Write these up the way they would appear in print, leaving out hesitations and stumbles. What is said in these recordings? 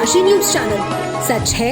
डनकाशी news channel, सच है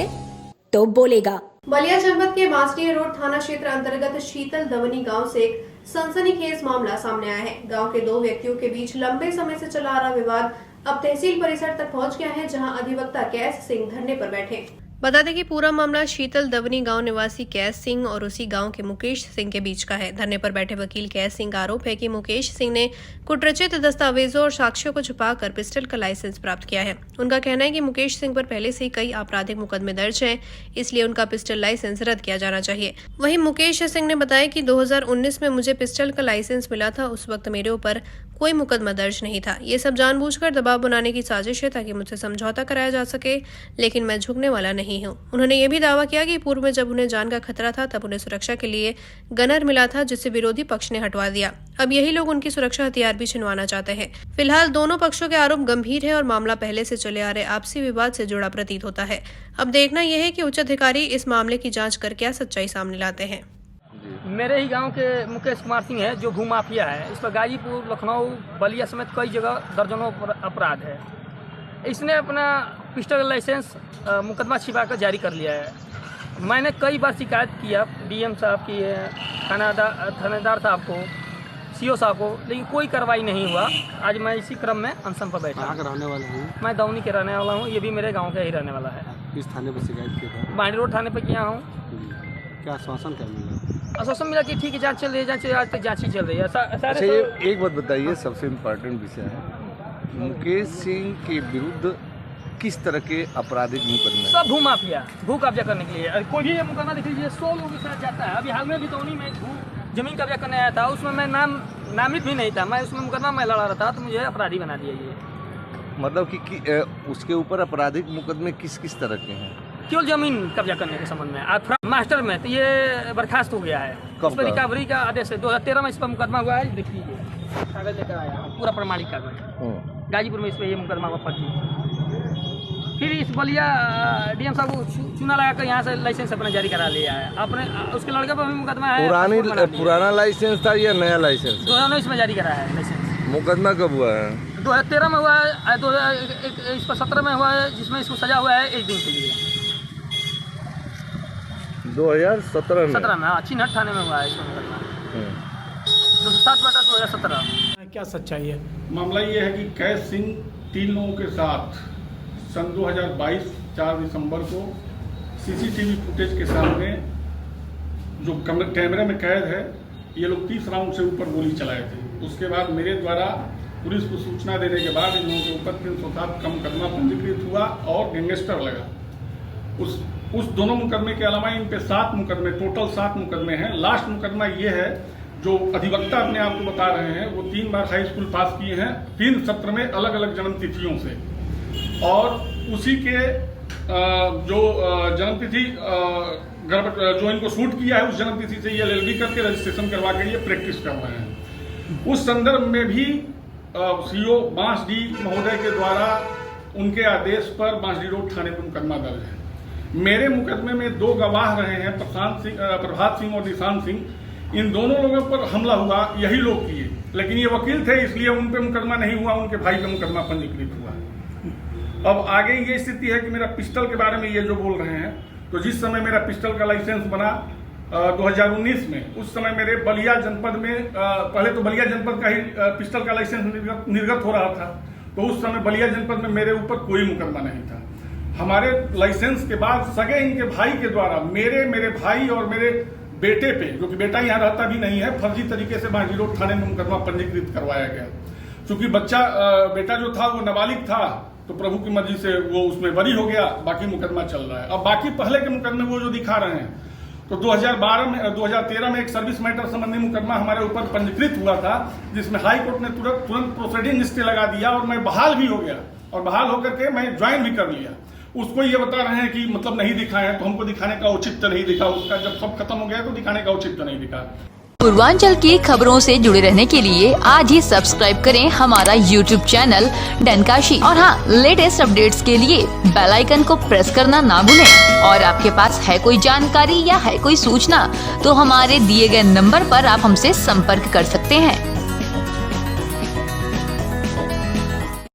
तो बोलेगा। बलिया जनपद के बांसडीह रोड थाना क्षेत्र अंतर्गत शीतल दवनी गांव से एक सनसनीखेज मामला सामने आया है। गांव के दो व्यक्तियों के बीच लंबे समय से चला आ रहा विवाद अब तहसील परिसर तक पहुंच गया है, जहां अधिवक्ता कैस सिंह धरने पर बैठे। बता दें कि पूरा मामला शीतल दवनी गांव निवासी कैस सिंह और उसी गांव के मुकेश सिंह के बीच का है। धरने पर बैठे वकील कैस सिंह का आरोप है कि मुकेश सिंह ने कुटरचित दस्तावेजों और साक्ष्यों को छुपाकर पिस्टल का लाइसेंस प्राप्त किया है। उनका कहना है कि मुकेश सिंह पर पहले से ही कई आपराधिक मुकदमे दर्ज हैं, इसलिए उनका पिस्टल लाइसेंस रद्द किया जाना चाहिए। वहीं मुकेश सिंह ने बताया कि 2019 में मुझे पिस्टल का लाइसेंस मिला था, उस वक्त मेरे ऊपर कोई मुकदमा दर्ज नहीं था। ये सब जानबूझकर दबाव बनाने की साजिश है ताकि मुझसे समझौता कराया जा सके, लेकिन मैं झुकने वाला नहीं हूँ। उन्होंने ये भी दावा किया कि पूर्व में जब उन्हें जान का खतरा था तब उन्हें सुरक्षा के लिए गनर मिला था, जिसे विरोधी पक्ष ने हटवा दिया। अब यही लोग उनकी सुरक्षा हथियार भी छिनवाना चाहते हैं। फिलहाल दोनों पक्षों के आरोप गंभीर है और मामला पहले से चले आ रहे आपसी विवाद से जुड़ा प्रतीत होता है। अब देखना यह है कि उच्च अधिकारी इस मामले की जाँच कर क्या सच्चाई सामने लाते हैं। मेरे ही गांव के मुकेश कुमार सिंह है जो भूमाफिया है। इस पर गाजीपुर, लखनऊ, बलिया समेत कई जगह दर्जनों अपराध है। इसने अपना पिस्टल लाइसेंस मुकदमा छिपा कर जारी कर लिया है। मैंने कई बार शिकायत किया डीएम साहब की, थानेदार साहब को, सीओ साहब को, लेकिन कोई कार्रवाई नहीं हुआ। आज मैं इसी क्रम में अनशन पर बैठा। कहाँ का रहने वाले हैं? मैं दौनी के रहने वाला हूँ। ये भी मेरे गाँव का ही रहने वाला है। किस थाने पर शिकायत किया था? बांडी रोड थाने पर किया हूँ। क्या आश्वासन क्या मिला? आश्वासन मिला कि ठीक है, जांच चल रही है, आज तक जांच ही चल रही है। अच्छा, ये एक बात बताइए, सबसे इम्पोर्टेंट विषय है, मुकेश सिंह के विरुद्ध किस तरह के आपराधिक मुकदमे? सब भूमाफिया, भू कब्जा करने के लिए। कोई भी मुकदमा देख लीजिए, 100 लोगों के साथ जाता है। अभी हाल में बितौनी में जमीन कब्जा करने आया था, उसमें मैं नामित भी नहीं था। मैं उसमें मुकदमा मैं लड़ा रहा था, तो मुझे अपराधी बना दिया ये। मतलब कि उसके ऊपर आपराधिक मुकदमे किस किस तरह के हैं? केवल जमीन कब्जा करने के संबंध में। मास्टर में तो ये बर्खास्त हो गया है। उस पर रिकवरी का आदेश है। 2013 में इस पर मुकदमा हुआ है। देख लीजिए, कागज लेकर आया हूं, पूरा प्रमाणिक कागज। गाजीपुर में इस पर ये मुकदमा हुआ फर्जी। फिर इस बलिया डीएम साहब को चूना लगाकर यहाँ से लाइसेंस अपना जारी करा लिया है। अपने उसके लड़के पर भी मुकदमा है। पुराना लाइसेंस था या नया लाइसेंस? 2019 में जारी करा है लाइसेंस। मुकदमा कब हुआ है? 2013 में हुआ है। 2017 में हुआ है, जिसमें इसको सजा हुआ है 1 दिन के लिए। 2017 में? हाँ, चिन्हट थाने में हुआ है इसको मुकदमा। 207/2017। क्या सच्चाई है? मामला ये है कि कैस सिंह 3 लोगों के साथ सन 2022 4 दिसंबर को सीसीटीवी फुटेज के सामने जो कैमरे में कैद है, ये लोग 30 राउंड से ऊपर गोली चलाए थे। उसके बाद मेरे द्वारा पुलिस को सूचना देने के बाद इन लोगों के ऊपर 307 का मुकदमा पंजीकृत हुआ और गैंगस्टर लगा। उस दोनों मुकदमे के अलावा इन पे 7 मुकदमे, टोटल 7 मुकदमे हैं। लास्ट मुकदमा ये है जो अधिवक्ता अपने आप को बता रहे हैं, वो 3 बार हाई स्कूल पास किए हैं, 3 सत्र में अलग अलग जन्म तिथियों से, और उसी के जो जन्मतिथि जो इनको शूट किया है, उस जन्मतिथि से ये LLB करके रजिस्ट्रेशन करवा के ये प्रैक्टिस कर रहे हैं। उस संदर्भ में भी सीओ बांसडीह महोदय के द्वारा उनके आदेश पर बांसडीह रोड थाने पर मुकदमा दर्ज है। मेरे मुकदमे में 2 गवाह रहे हैं, प्रभात सिंह और निशांत सिंह। इन दोनों लोगों पर हमला हुआ यही लोग किए, लेकिन ये वकील थे, इसलिए उन पे मुकदमा नहीं हुआ, उनके भाई पे मुकदमा पंजीकृत हुआ। अब आगे ये स्थिति है कि मेरा पिस्टल के बारे में ये जो बोल रहे हैं, तो जिस समय मेरा पिस्टल का लाइसेंस बना 2019 में, उस समय मेरे बलिया जनपद में पहले तो बलिया जनपद का ही पिस्टल का लाइसेंस निर्गत हो रहा था, तो उस समय बलिया जनपद में मेरे ऊपर कोई मुकदमा नहीं था। हमारे लाइसेंस के बाद सगे इनके भाई के द्वारा मेरे भाई और मेरे बेटे पे, जो कि बेटा यहाँ रहता भी नहीं है, फर्जी तरीके से बांसडीह रोड थाने में मुकदमा पंजीकृत करवाया गया। चूंकि बेटा जो था वो नाबालिग था, तो प्रभु की मर्जी से वो उसमें बरी हो गया, बाकी मुकदमा चल रहा है। अब बाकी पहले के मुकदमे वो जो दिखा रहे हैं, तो 2013 में एक सर्विस मैटर संबंधी मुकदमा हमारे ऊपर पंजीकृत हुआ था, जिसमें हाई कोर्ट ने तुरंत प्रोसीडिंग स्टे लगा दिया और मैं बहाल भी हो गया, और बहाल होकर के मैं ज्वाइन भी कर लिया। उसको ये बता रहे हैं कि मतलब नहीं दिखाए हैं, तो हमको दिखाने का औचित्य नहीं दिखा। उसका जब सब खत्म हो गया तो दिखाने का औचित्य नहीं दिखा। पूर्वांचल की खबरों से जुड़े रहने के लिए आज ही सब्सक्राइब करें हमारा YouTube चैनल डनकाशी, और हाँ, लेटेस्ट अपडेट्स के लिए बेल आइकन को प्रेस करना ना भूलें। और आपके पास है कोई जानकारी या है कोई सूचना, तो हमारे दिए गए नंबर पर आप हमसे संपर्क कर सकते हैं।